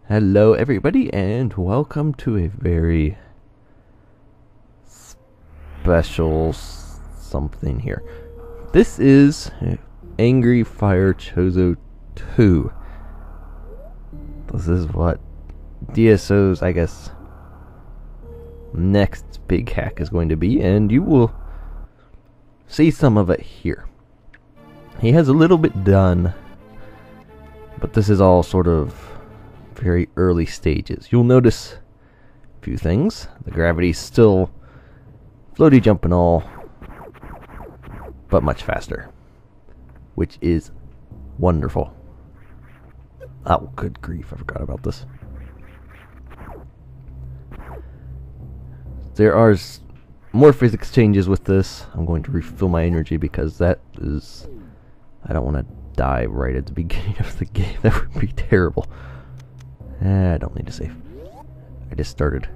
Hello everybody and welcome to a very special something here. This is AngryFireChozo2. This is what DSO's, I guess, next big hack is going to be, and you will see some of it here. He has a little bit done, but this is all sort of very early stages. You'll notice a few things. The gravity's still floaty jump and all, but much faster, which is wonderful. Oh, good grief, I forgot about this. There are more physics changes with this. I'm going to refill my energy because that is... I don't want to die right at the beginning of the game. That would be terrible. I don't need to save. I just started.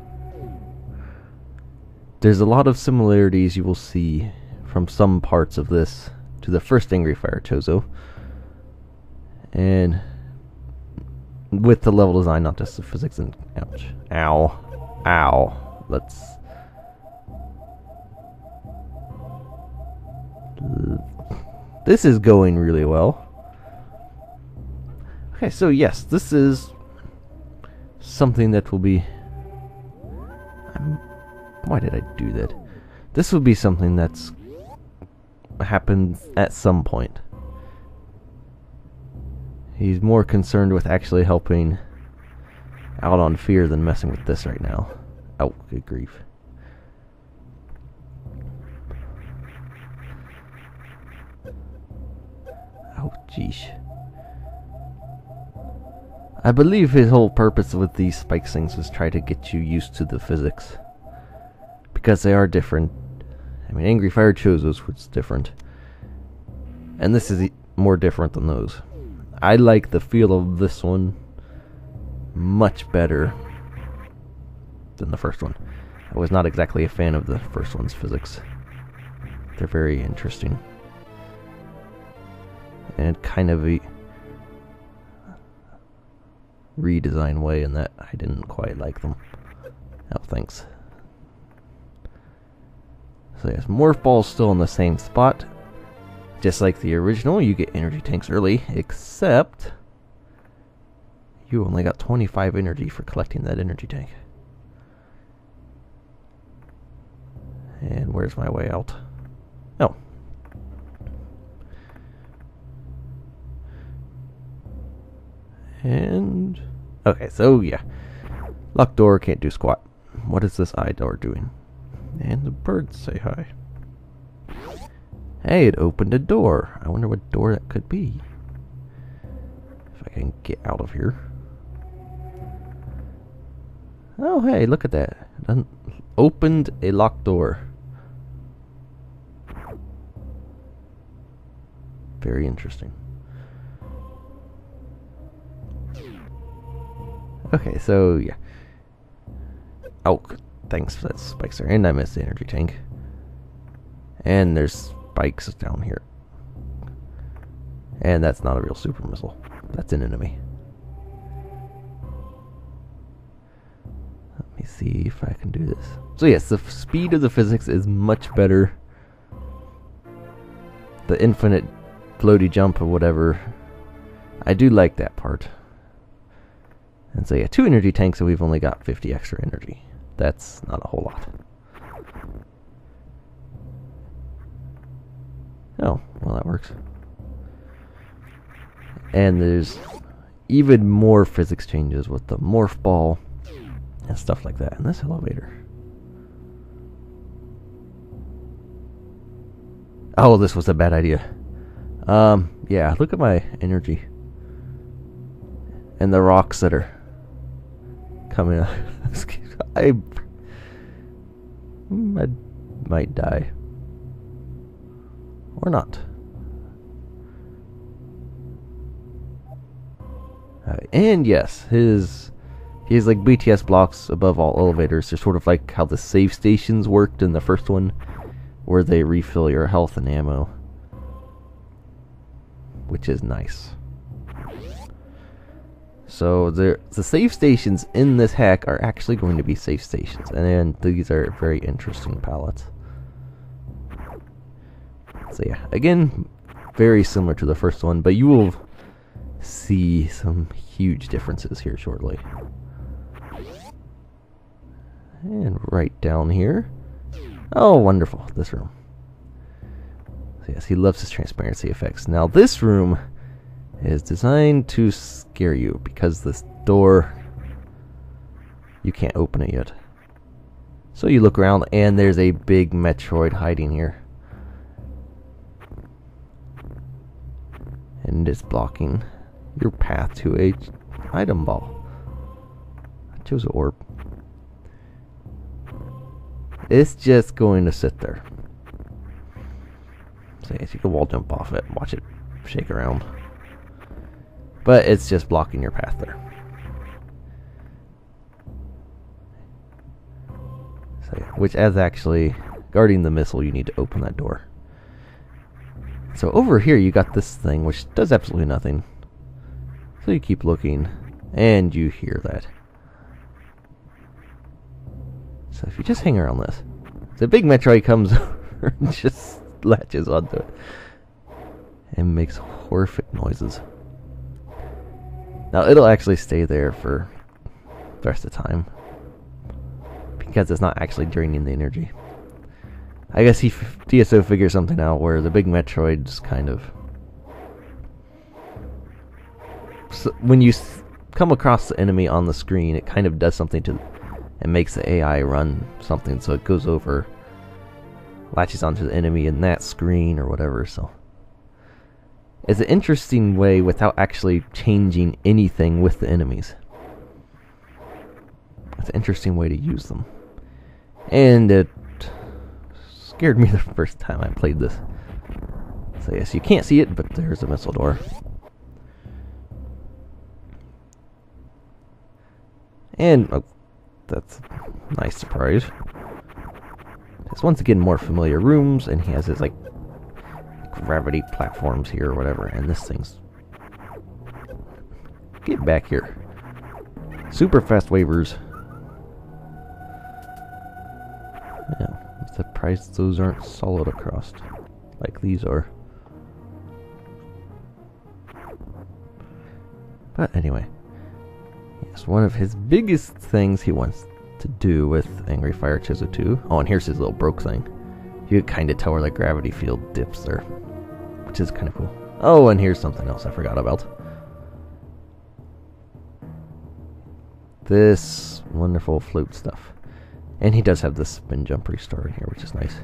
There's a lot of similarities you will see from some parts of this to the first AngryFireChozo, and with the level design, not just the physics. And ouch, ow. This is going really well. Okay, so yes, this is something that will be... why did I do that? This will be something that's happens at some point. He's more concerned with actually helping out on fear than messing with this right now. Oh, good grief. Oh, jeez. I believe his whole purpose with these spike things was try to get you used to the physics, because they are different. I mean, AngryFireChozo's was different, and this is more different than those. I like the feel of this one much better than the first one. I was not exactly a fan of the first one's physics. They're very interesting and kind of a redesign way in that I didn't quite like them. Oh, thanks. So yes, Morph Ball's still in the same spot. Just like the original, you get energy tanks early, except you only got 25 energy for collecting that energy tank. And where's my way out? Oh. And... okay, so yeah. Locked door, can't do squat. What is this eye door doing? And the birds say hi. Hey, it opened a door. I wonder what door that could be. If I can get out of here. Oh, hey, look at that. It opened a locked door. Very interesting. Okay, so yeah. Oh, thanks for that spikes there. And I missed the energy tank. And there's spikes down here. And that's not a real super missile. That's an enemy. Let me see if I can do this. So yes, the speed of the physics is much better. The infinite floaty jump or whatever. I do like that part. And so yeah, 2 energy tanks, so we've only got 50 extra energy. That's not a whole lot. Oh, well that works. And there's even more physics changes with the morph ball and stuff like that in this elevator. Oh, this was a bad idea. Yeah, look at my energy. And the rocks that are coming up. I might die. Or not. And yes, he has like BTS blocks above all elevators. They're sort of like how the save stations worked in the first one, where they refill your health and ammo, which is nice. So the save stations in this hack are actually going to be safe stations, and these are very interesting palettes. So yeah, again, very similar to the first one, but you will see some huge differences here shortly. And right down here. Oh, wonderful, this room. So yes, he loves his transparency effects. Now this room is designed to scare you because this door, you can't open it yet. So you look around and there's a big Metroid hiding here. And it's blocking your path to a item ball. I chose an orb. It's just going to sit there. So yes, you can wall jump off it, watch it shake around. But it's just blocking your path there. So yeah, which as actually guarding the missile, you need to open that door. So over here you got this thing which does absolutely nothing. So you keep looking and you hear that. So if you just hang around this, the big Metroid comes over and just latches onto it and makes horrific noises. Now it'll actually stay there for the rest of the time because it's not actually draining the energy. I guess DSO figures something out where the big Metroids kind of... So when you come across the enemy on the screen, it kind of does something to... and makes the AI run something, so it goes over, latches onto the enemy in that screen or whatever. So it's an interesting way without actually changing anything with the enemies. It's an interesting way to use them. And it scared me the first time I played this. So yes, you can't see it, but there's a missile door. And oh, that's a nice surprise. It's once again more familiar rooms, and he has his like gravity platforms here or whatever, and this thing's... Get back here. Super fast waivers. Yeah, I'm surprised those aren't solid across like these are. But anyway, yes, one of his biggest things he wants to do with AngryFireChozo2. Oh, and here's his little broke thing. You can kind of tell where the gravity field dips there, which is kind of cool. Oh, and here's something else I forgot about. This wonderful float stuff. And he does have this spin jump restore in here, which is nice.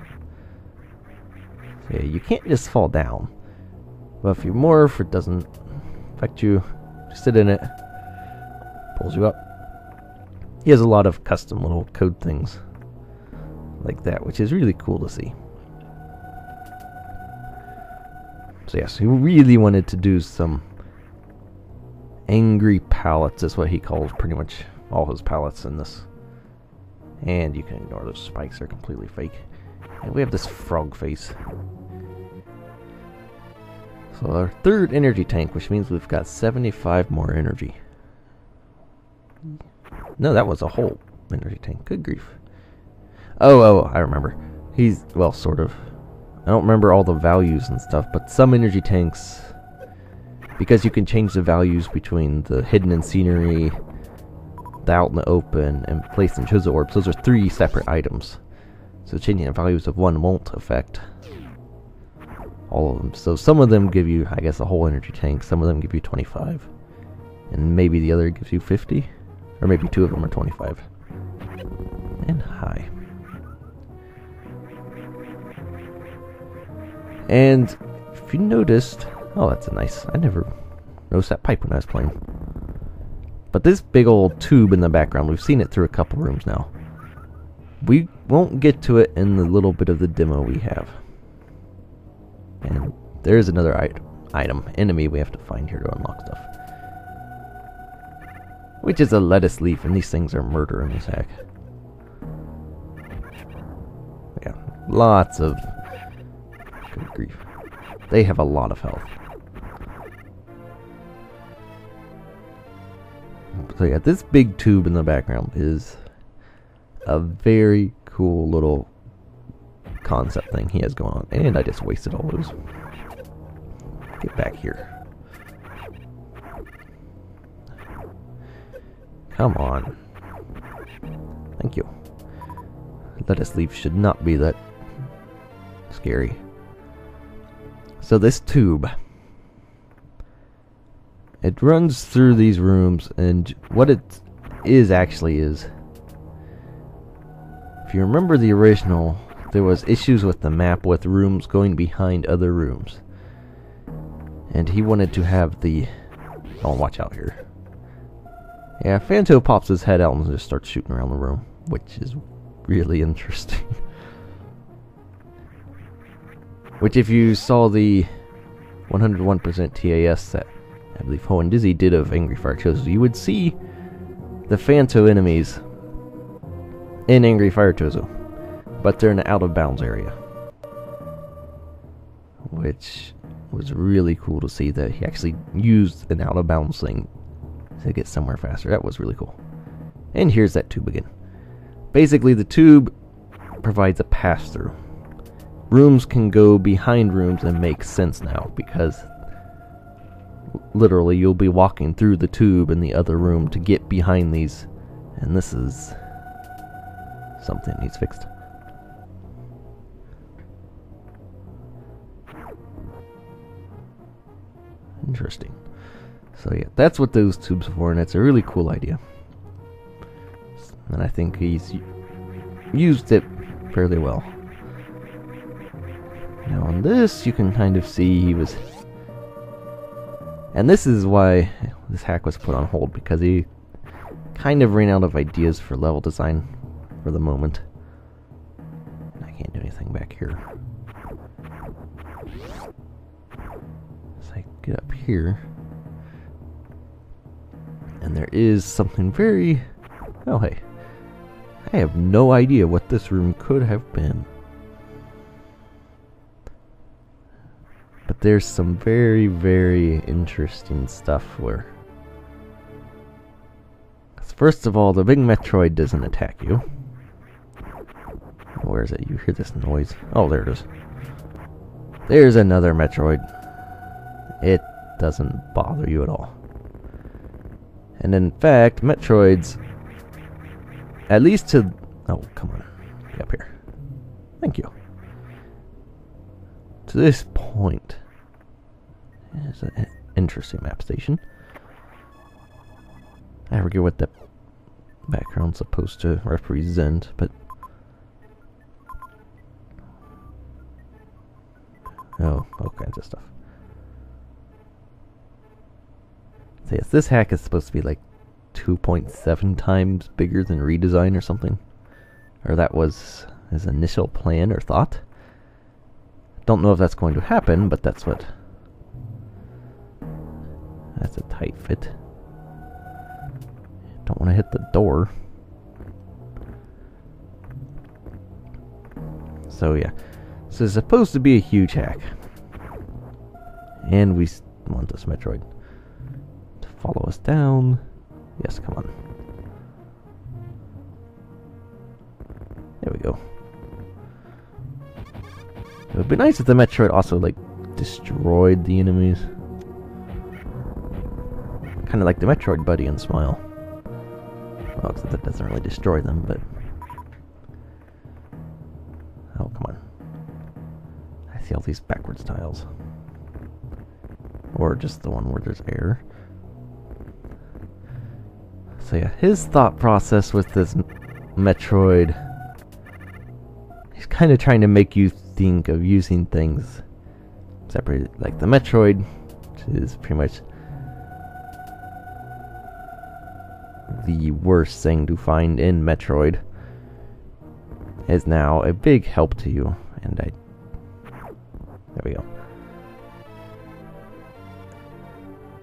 So yeah, you can't just fall down. But if you morph, it doesn't affect you. Just sit in it. Pulls you up. He has a lot of custom little code things like that, which is really cool to see. So yes, he really wanted to do some angry palettes, is what he calls pretty much all his palettes in this. And you can ignore those spikes, they're completely fake. And we have this frog face. So our third energy tank, which means we've got 75 more energy. No, that was a whole energy tank. Good grief. Oh, I remember. He's, well, sort of. I don't remember all the values and stuff, but some energy tanks, because you can change the values between the hidden in scenery, the out in the open, and placed in Chozo orbs. Those are 3 separate items. So changing the values of one won't affect all of them. So some of them give you, I guess, a whole energy tank. Some of them give you 25. And maybe the other gives you 50. Or maybe 2 of them are 25. And high. And if you noticed... Oh, that's a nice... I never noticed that pipe when I was playing. But this big old tube in the background, we've seen it through a couple rooms now. We won't get to it in the little bit of the demo we have. And there's another enemy we have to find here to unlock stuff. Which is a lettuce leaf, and these things are murder in this hack. Yeah, lots of... Good grief. They have a lot of health. So yeah, this big tube in the background is a very cool little concept thing he has going on. And I just wasted all those. Get back here. Come on. Thank you. Let us leave should not be that scary. So this tube, it runs through these rooms, and what it is actually is, if you remember the original, there was issues with the map with rooms going behind other rooms. And he wanted to have the... Oh, watch out here. Yeah, Phanto pops his head out and just starts shooting around the room, which is really interesting. Which, if you saw the 101% TAS that I believe Ho and Dizzy did of AngryFireChozo2, you would see the Phanto enemies in AngryFireChozo2, but they're in an out-of-bounds area. Which was really cool to see that he actually used an out-of-bounds thing to get somewhere faster. That was really cool. And here's that tube again. Basically, the tube provides a pass-through. Rooms can go behind rooms and make sense now, because literally you'll be walking through the tube in the other room to get behind these, and this is something that needs fixed. Interesting. So yeah, that's what those tubes are for, and it's a really cool idea. And I think he's used it fairly well. Now on this, you can kind of see he was... And this is why this hack was put on hold, because he kind of ran out of ideas for level design for the moment. I can't do anything back here. So I get up here. And there is something very... Oh, hey. I have no idea what this room could have been. But there's some very, very interesting stuff where... First of all, the big Metroid doesn't attack you. Where is it? You hear this noise. Oh, there it is. There's another Metroid. It doesn't bother you at all. And in fact, Metroids, at least to... Oh, come on. Get up here. Thank you. To this point, is an interesting map station. I forget what the background's supposed to represent, but... Oh, all kinds of stuff. So yes, this hack is supposed to be like 2.7 times bigger than redesign or something. Or that was his initial plan or thought. Don't know if that's going to happen, but that's what... That's a tight fit. Don't want to hit the door. So yeah. So it's supposed to be a huge hack. And we want this Metroid to follow us down. Yes, come on. There we go. It would be nice if the Metroid also, like, destroyed the enemies. Kind of like the Metroid Buddy and Smile. Well, except that doesn't really destroy them, but... Oh, come on. I see all these backwards tiles. Or just the one where there's air. So yeah, his thought process with this Metroid... He's kind of trying to make you think of using things separated. Like the Metroid, which is pretty much the worst thing to find in Metroid, is now a big help to you. And there we go.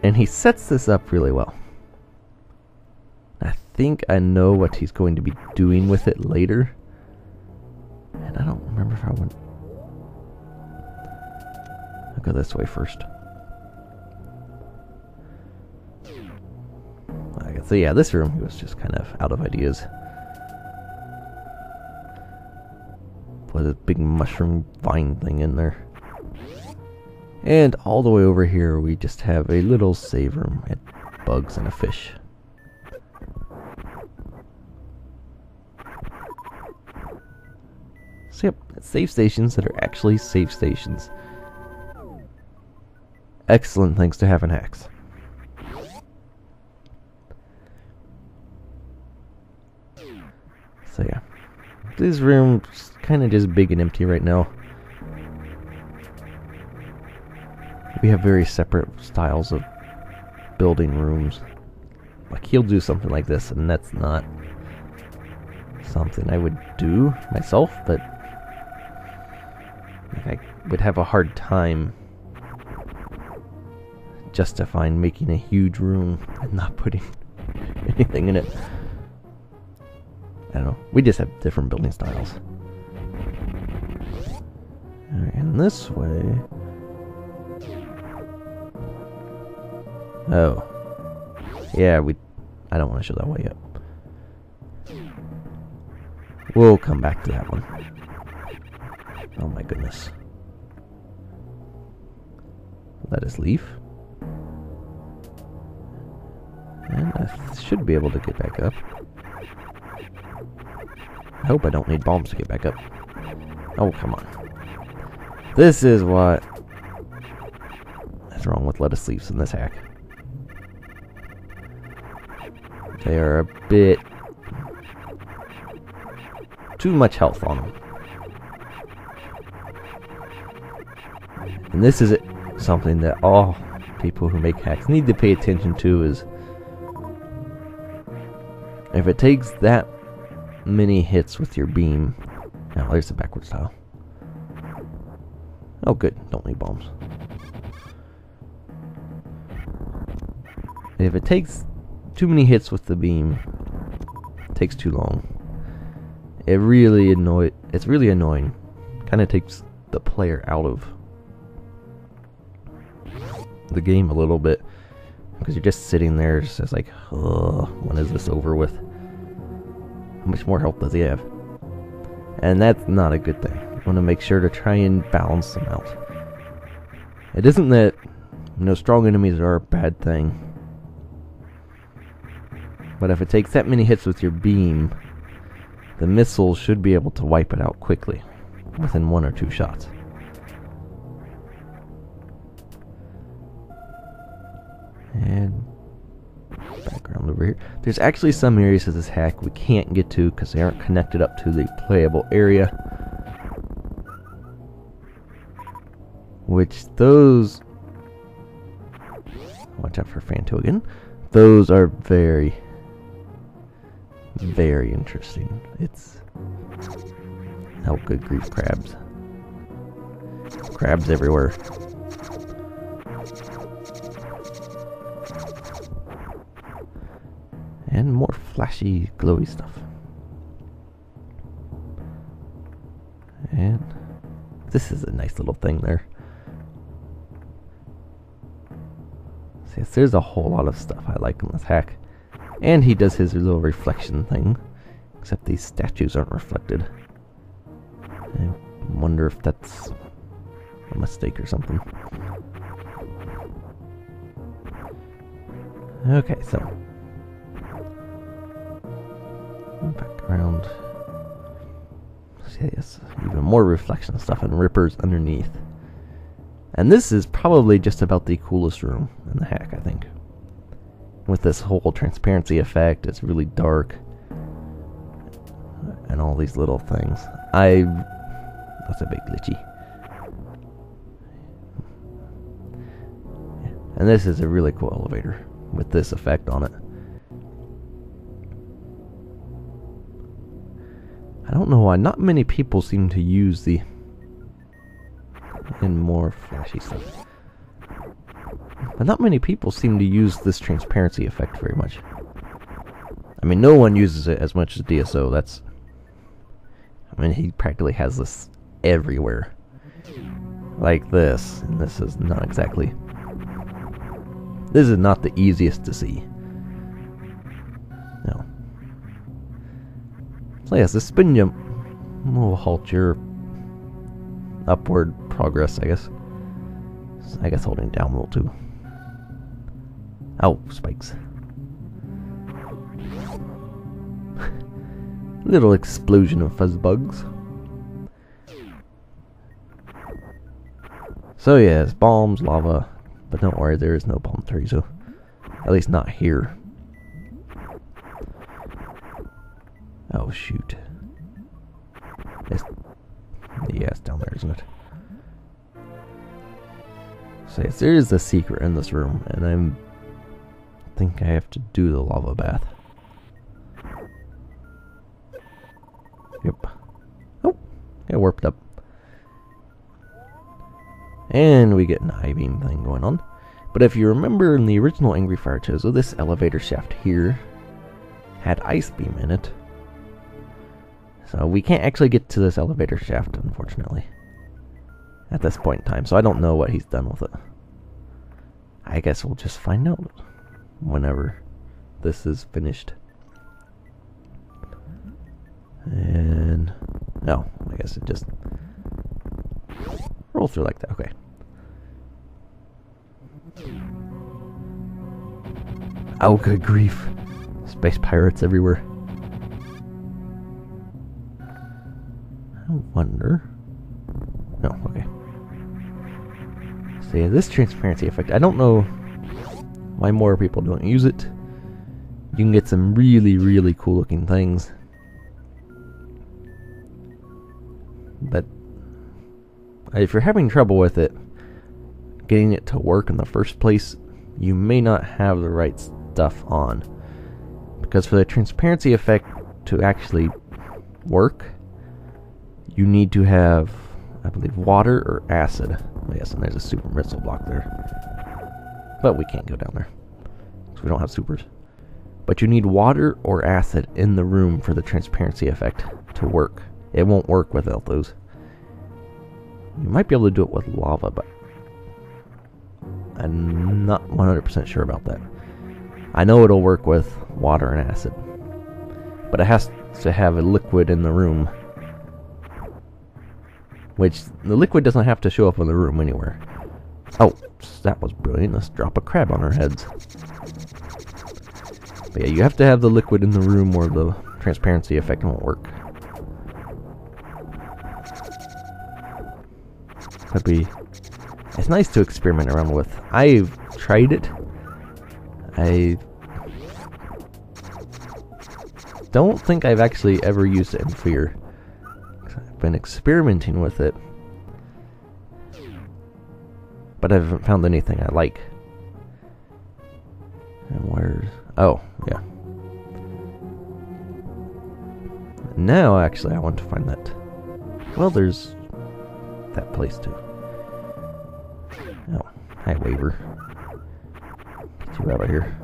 And he sets this up really well. I think I know what he's going to be doing with it later. And I don't remember if I went... I'll go this way first. I guess So yeah, this room was just kind of out of ideas. With a big mushroom vine thing in there. And all the way over here we just have a little save room and bugs and a fish. So yep, save stations that are actually save stations. Excellent things to have in hacks. So yeah, this room's kind of just big and empty right now. We have very separate styles of building rooms. Like he'll do something like this, and that's not something I would do myself, but I would have a hard time justifying making a huge room and not putting anything in it. I don't know. We just have different building styles. Alright, and this way... Oh. Yeah, I don't want to show that way yet. We'll come back to that one. Oh my goodness. Let us leave. And I should be able to get back up. I hope I don't need bombs to get back up. Oh, come on. This is what is wrong with lettuce leaves in this hack. They are a bit too much health on them. And this is something that all people who make hacks need to pay attention to, is if it takes that many hits with your beam... Now, there's the backwards tile. Oh good, don't need bombs. If it takes too many hits with the beam, it takes too long. It's really annoying. Kind of takes the player out of the game a little bit, because you're just sitting there just like, ugh, when is this over with? How much more health does he have? And that's not a good thing. You want to make sure to try and balance them out. It isn't that, strong enemies are a bad thing, but if it takes that many hits with your beam, the missile should be able to wipe it out quickly, within 1 or 2 shots. And background over here. There's actually some areas of this hack we can't get to because they aren't connected up to the playable area. Which those... Watch out for Fanto again. Those are very, very interesting. It's... Oh, good grief, crabs. Crabs everywhere. And more flashy, glowy stuff. And this is a nice little thing there. See, there's a whole lot of stuff I like in this hack. And he does his little reflection thing. Except these statues aren't reflected. I wonder if that's a mistake or something. Okay, so background. See, yes, even more reflection stuff and rippers underneath. And this is probably just about the coolest room in the hack, I think. With this whole transparency effect, it's really dark. And all these little things. That's a bit glitchy. And this is a really cool elevator with this effect on it. I don't know why not many people seem to use the more flashy stuff. But not many people seem to use this transparency effect very much. I mean, no one uses it as much as DSO. He practically has this everywhere. Like this. And this is not exactly... This is not the easiest to see. So yes, the spin jump will halt your upward progress, I guess. I guess holding down will too. Oh, spikes. Little explosion of fuzz bugs. So yes, bombs, lava, but don't worry, there is no bomb tree, so at least not here. Oh shoot. Yeah, it's down there, isn't it? So yes, there is a secret in this room, and I think I have to do the lava bath. Yep. Oh, got warped up. And we get an I-beam thing going on. But if you remember in the original AngryFireChozo, this elevator shaft here had ice beam in it. So we can't actually get to this elevator shaft, unfortunately, at this point in time. So I don't know what he's done with it. I guess we'll just find out whenever this is finished. And no, I guess it just rolls through like that. Okay. Oh, good grief. Space pirates everywhere. I wonder. No, okay. So yeah, this transparency effect, I don't know why more people don't use it. You can get some really, really cool looking things. But if you're having trouble with it, getting it to work in the first place, you may not have the right stuff on. Because for the transparency effect to actually work, you need to have, I believe, water or acid. Yes, and there's a super missile block there. But we can't go down there, because we don't have supers. But you need water or acid in the room for the transparency effect to work. It won't work without those. You might be able to do it with lava, but I'm not 100% sure about that. I know it'll work with water and acid, but it has to have a liquid in the room, which the liquid doesn't have to show up in the room anywhere. Oh, that was brilliant. Let's drop a crab on our heads. But yeah, you have to have the liquid in the room or the transparency effect won't work. It's nice to experiment around with. I've tried it. I don't think I've actually ever used it in Fear. I've been experimenting with it, but I haven't found anything I like. And where's... oh, yeah. Now, actually, I want to find that. Well, there's that place, too. Oh, hi, Waver. Get you out of here.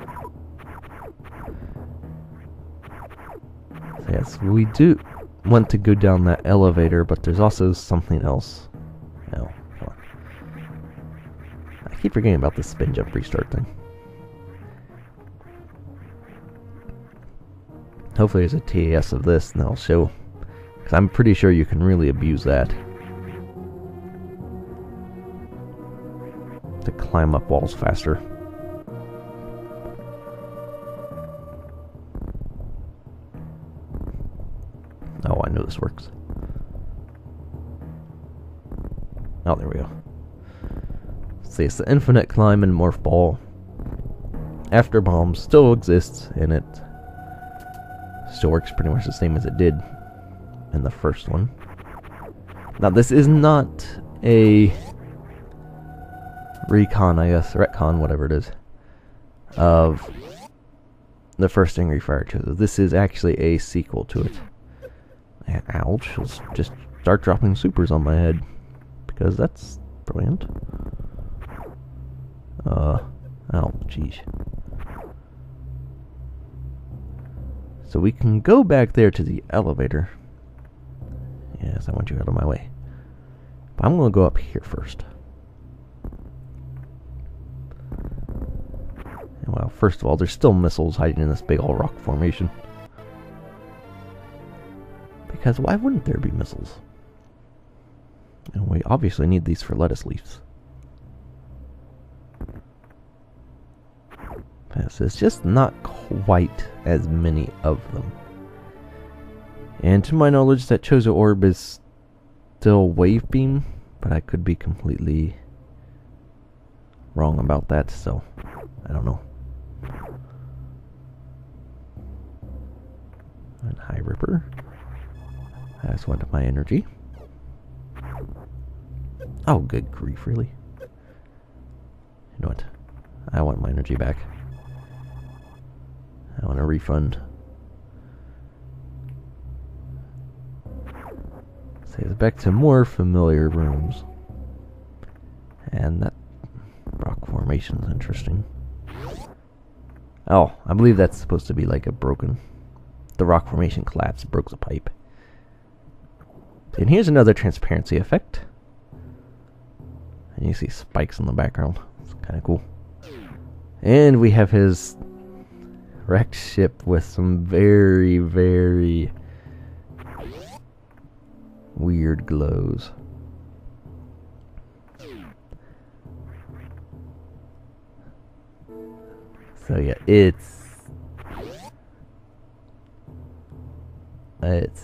So yes, we do want to go down that elevator, but there's also something else. No, come on. I keep forgetting about the spin jump restart thing. Hopefully there's a TAS of this, and that'll show. Because I'm pretty sure you can really abuse that to climb up walls faster. Oh, I know this works. Oh, there we go. See, it's the infinite climb and morph ball. After bombs still exists, and it still works pretty much the same as it did in the first one. Now, this is not a recon, I guess, retcon, whatever it is, of the first AngryFireChozo. This is actually a sequel to it. And ouch, let's just start dropping supers on my head, because that's brilliant. Oh, jeez. So we can go back there to the elevator. Yes, I want you out of my way. But I'm going to go up here first. And well, first of all, there's still missiles hiding in this big old rock formation. Because why wouldn't there be missiles? And we obviously need these for lettuce leaves. Yes, it's just not quite as many of them. And to my knowledge, that Chozo orb is still wave beam, but I could be completely wrong about that, so I don't know. And High Ripper. I just wanted my energy. Oh, good grief, really? You know what? I want my energy back. I want a refund. So it's back to more familiar rooms. And that rock formation is interesting. Oh, I believe that's supposed to be like a broken... The rock formation collapsed, broke the pipe. And here's another transparency effect. And you see spikes in the background. It's kind of cool. And we have his wrecked ship with some very, very weird glows. So yeah, it's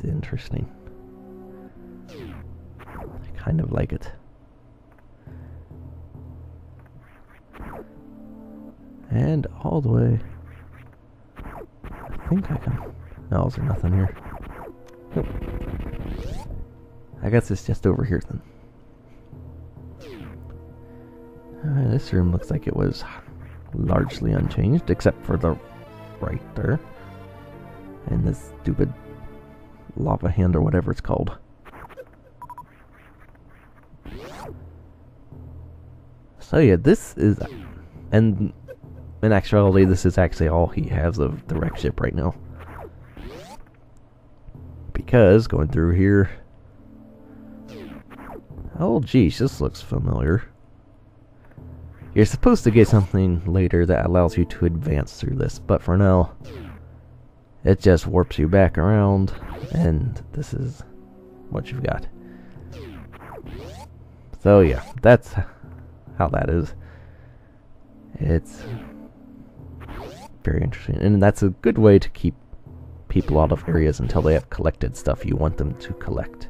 interesting. I kind of like it. And all the way. I think I can... No, is there nothing here? Nope. I guess it's just over here then. This room looks like it was largely unchanged, except for the right there. And this stupid lava hand or whatever it's called. So yeah, this is... And in actuality, this is actually all he has of the wreck ship right now. Because, going through here... Oh geez, this looks familiar. You're supposed to get something later that allows you to advance through this, but for now, it just warps you back around, and this is what you've got. So yeah, that's how that is. It's very interesting, and that's a good way to keep people out of areas until they have collected stuff you want them to collect.